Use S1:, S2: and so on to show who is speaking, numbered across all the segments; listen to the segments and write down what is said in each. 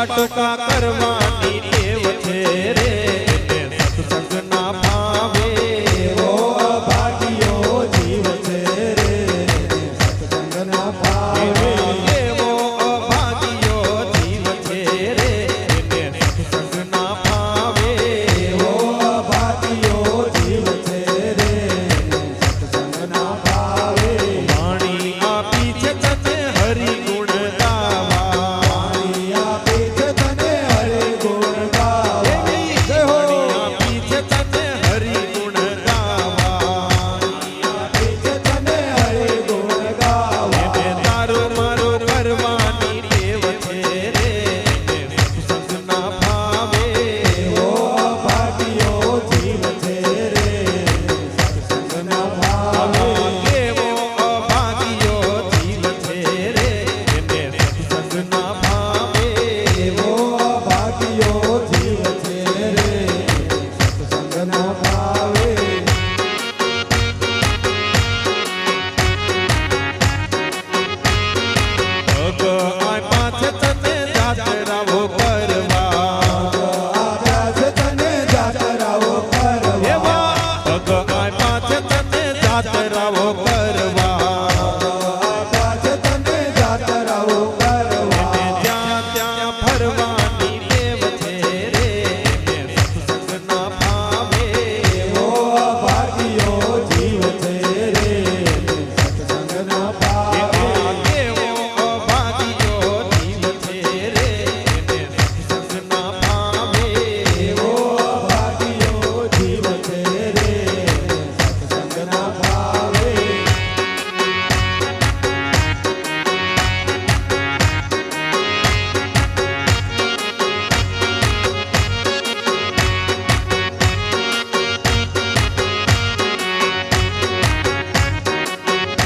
S1: ટૂંકા કરવાની ટેવ છે રે સત્સંગના ભાવે
S2: એવો ભાગ્યો જીવ છે રે સત્સંગના ભાવે
S1: એવો ભાગ્યો જીવ છે રે સત્સંગના ભાવે
S2: એવો ભાગ્યો જીવ છે રે સત્સંગના ભાવે
S1: વાણી આપી છે તને હરિ ગુણ ગાવા
S2: વાણી આપી છે તને હરિ ગુણ ગાવા જય હો
S1: આપી છે તને હરિ ગુણ ગાવા
S2: આપી છે તને હરિ ગુણ ગાવા
S1: તારું મારું કરવાની ટેવ છે રે સત્સંગના ભાવે
S2: એવો ભાગ્યો જીવ છે રે સત્સંગના ભાવે
S1: એવો અભાગ્યો જીવ છે રે સત્સંગના ભાવે
S2: એવો ભાગ્યો જીવ છે રે સત્સંગના ભાવે
S1: ભગવાન છે તને જાતરાઓ કરવા
S2: આપ્યા છે તને જાતરાઓ કરવા
S1: એવા ભગવાન છે તને જાતરાઓ કરવા
S2: આપ્યા છે તને જાતરાઓ કરવા
S1: જ્યાં ત્યાં ફરવાની ટેવ છે રે સત્સંગના ભાવે
S2: એવો ભાગ્યો જીવ છે રે સત્સંગના ભાવે
S1: એવો અભાગ્યો જીવ છે રે સત્સંગના ભાવે
S2: એવો ભાગ્યો જીવ છે રે સત્સંગના ભાવે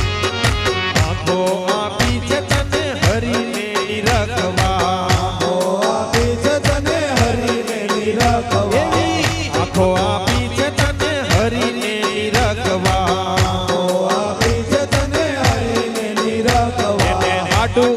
S1: આંખો આપી છે તને હરીને નિરખવા
S2: ઓ આપી છે તને હરિને નિરખવા
S1: આંખો આપી છે તને હરીને નિરખવા
S2: ઓ આપી છે તને હરિને નિરખવા
S1: આડું